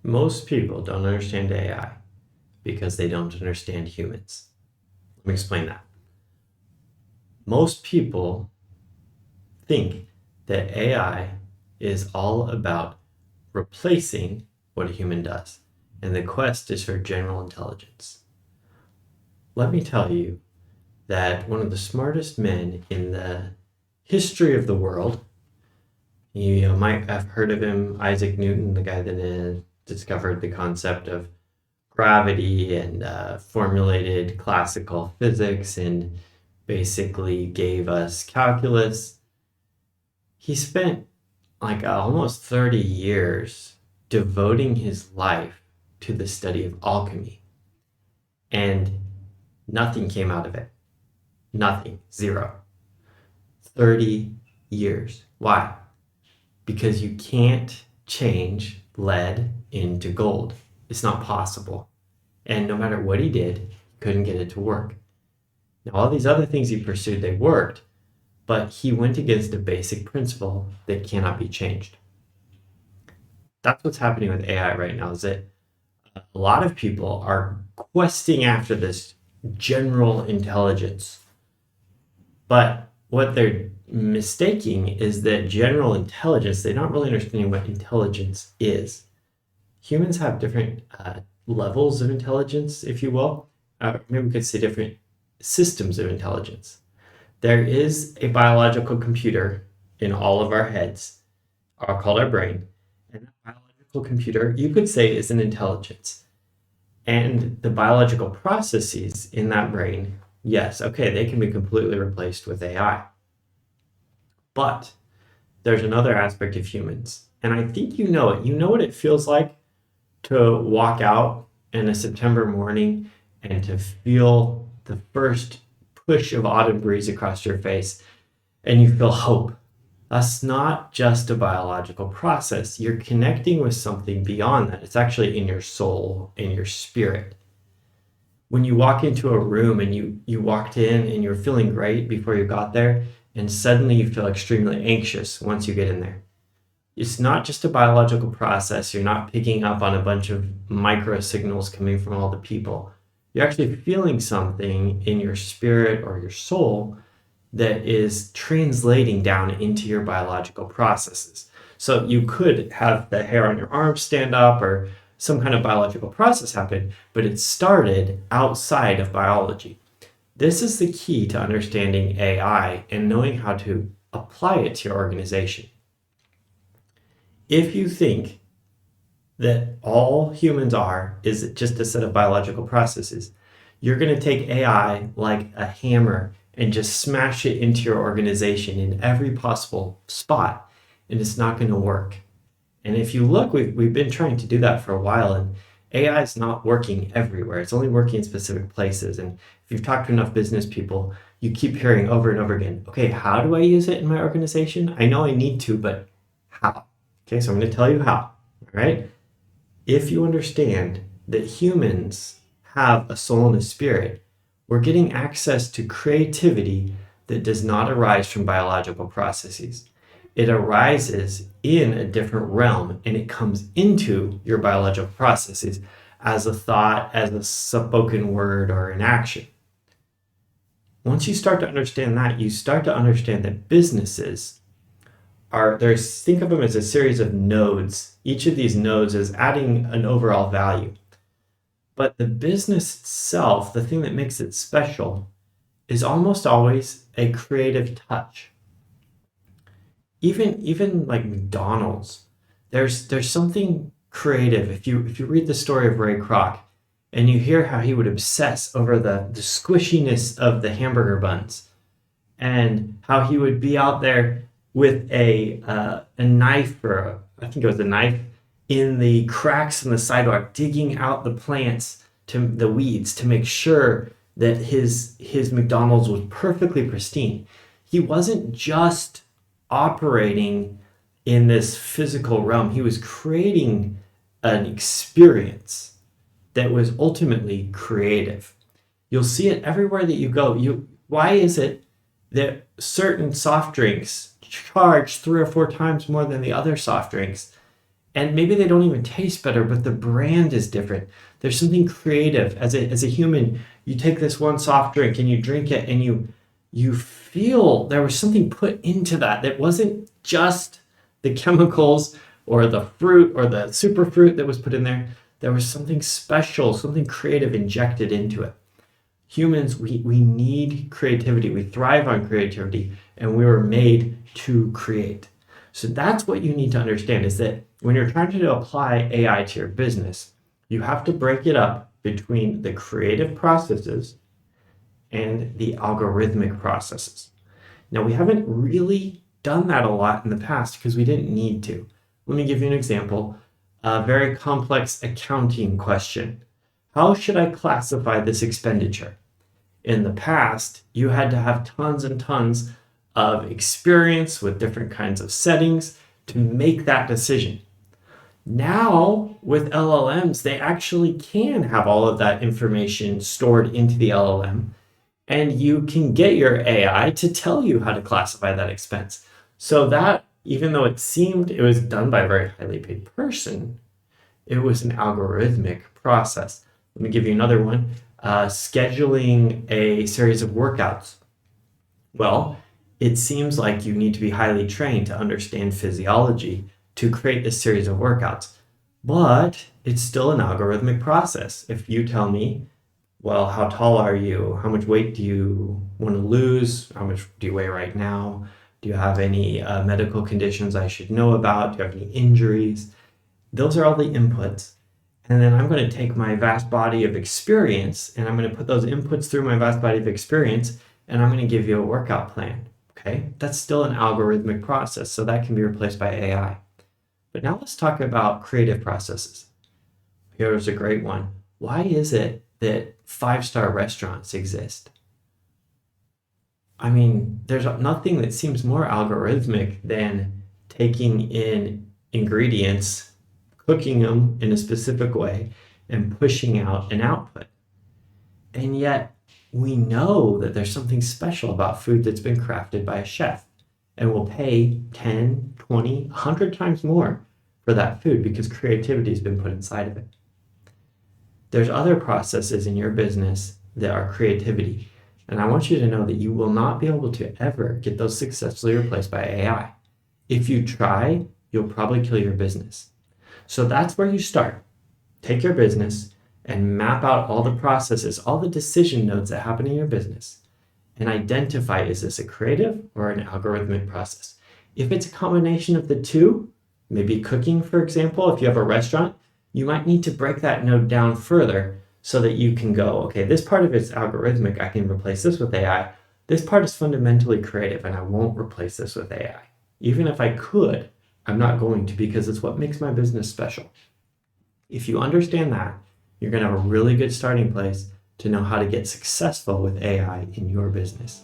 Most people don't understand AI because they don't understand humans. Let me explain that. Most people think that AI is all about replacing what a human does, and the quest is for general intelligence. Let me tell you that one of the smartest men in the history of the world, you might have heard of him, Isaac Newton, the guy that discovered the concept of gravity and formulated classical physics and basically gave us calculus. He spent like almost 30 years devoting his life to the study of alchemy, and nothing came out of it. Nothing. Zero. 30 years. Why? Because you can't change lead into gold. It's not possible. And no matter what he did, he couldn't get it to work. Now, all these other things he pursued, they worked, but he went against a basic principle that cannot be changed. That's what's happening with AI right now, is that a lot of people are questing after this general intelligence. But what they're mistaking is that general intelligence, they're not really understanding what intelligence is. Humans have different levels of intelligence, if you will. Maybe we could say different systems of intelligence. There is a biological computer in all of our heads, called our brain. And that biological computer, you could say, is an intelligence. And the biological processes in that brain, yes, okay, they can be completely replaced with AI. But there's another aspect of humans, and I think you know it. You know what it feels like to walk out in a September morning and to feel the first push of autumn breeze across your face, and you feel hope. That's not just a biological process. You're connecting with something beyond that. It's actually in your soul, in your spirit. When you walk into a room and you walked in and you're feeling great before you got there, and suddenly you feel extremely anxious once you get in there. It's not just a biological process. You're not picking up on a bunch of micro signals coming from all the people. You're actually feeling something in your spirit or your soul that is translating down into your biological processes. So you could have the hair on your arm stand up or some kind of biological process happen, but it started outside of biology. This is the key to understanding AI and knowing how to apply it to your organization. If you think that all humans are is just a set of biological processes, you're going to take AI like a hammer and just smash it into your organization in every possible spot, and it's not going to work. And if you look, we've been trying to do that for a while, and AI is not working everywhere. It's only working in specific places. And if you've talked to enough business people, you keep hearing over and over again, okay, how do I use it in my organization? I know I need to, but how? Okay, so I'm going to tell you how, all right? If you understand that humans have a soul and a spirit, we're getting access to creativity that does not arise from biological processes. It arises in a different realm, and it comes into your biological processes as a thought, as a spoken word, or an action. Once you start to understand that, you start to understand that businesses think of them as a series of nodes. Each of these nodes is adding an overall value. But the business itself, the thing that makes it special, is almost always a creative touch. Even like McDonald's, there's something creative. If you read the story of Ray Kroc, and you hear how he would obsess over the squishiness of the hamburger buns, and how he would be out there with a knife, or I think it was a knife, in the cracks in the sidewalk, digging out the plants, to the weeds, to make sure that his McDonald's was perfectly pristine. He wasn't just operating in this physical realm. He was creating an experience that was ultimately creative. You'll see it everywhere that you go. Why is it that certain soft drinks charge 3 or 4 times more than the other soft drinks? And maybe they don't even taste better, but the brand is different. There's something creative. As a human, you take this one soft drink and you drink it and you feel there was something put into that wasn't just the chemicals or the fruit or the superfruit that was put in there. There was something special, something creative injected into it. Humans, we need creativity. We thrive on creativity, and we were made to create. So that's what you need to understand, is that when you're trying to apply AI to your business, you have to break it up between the creative processes and the algorithmic processes. Now, we haven't really done that a lot in the past because we didn't need to. Let me give you an example. A very complex accounting question. How should I classify this expenditure? In the past, you had to have tons and tons of experience with different kinds of settings to make that decision. Now, with LLMs, they actually can have all of that information stored into the LLM, and you can get your AI to tell you how to classify that expense. So that, even though it seemed it was done by a very highly paid person, it was an algorithmic process. Let me give you another one. Scheduling a series of workouts. Well, it seems like you need to be highly trained to understand physiology to create this series of workouts. But it's still an algorithmic process. If you tell me, well, how tall are you? How much weight do you want to lose? How much do you weigh right now? Do you have any medical conditions I should know about? Do you have any injuries? Those are all the inputs. And then I'm going to take my vast body of experience and I'm going to put those inputs through my vast body of experience, and I'm going to give you a workout plan. Okay, that's still an algorithmic process, so that can be replaced by AI. But now let's talk about creative processes. Here's a great one. Why is it that 5-star restaurants exist? I mean, there's nothing that seems more algorithmic than taking in ingredients, cooking them in a specific way, and pushing out an output. And yet, we know that there's something special about food that's been crafted by a chef, and we'll pay 10, 20, 100 times more for that food because creativity has been put inside of it. There's other processes in your business that are creativity, and I want you to know that you will not be able to ever get those successfully replaced by AI. If you try, you'll probably kill your business. So that's where you start. Take your business and map out all the processes, all the decision nodes that happen in your business, and identify, is this a creative or an algorithmic process? If it's a combination of the two, maybe cooking, for example, if you have a restaurant, you might need to break that node down further so that you can go, okay, this part of it's algorithmic, I can replace this with AI. This part is fundamentally creative, and I won't replace this with AI. Even if I could, I'm not going to, because it's what makes my business special. If you understand that, you're going to have a really good starting place to know how to get successful with AI in your business.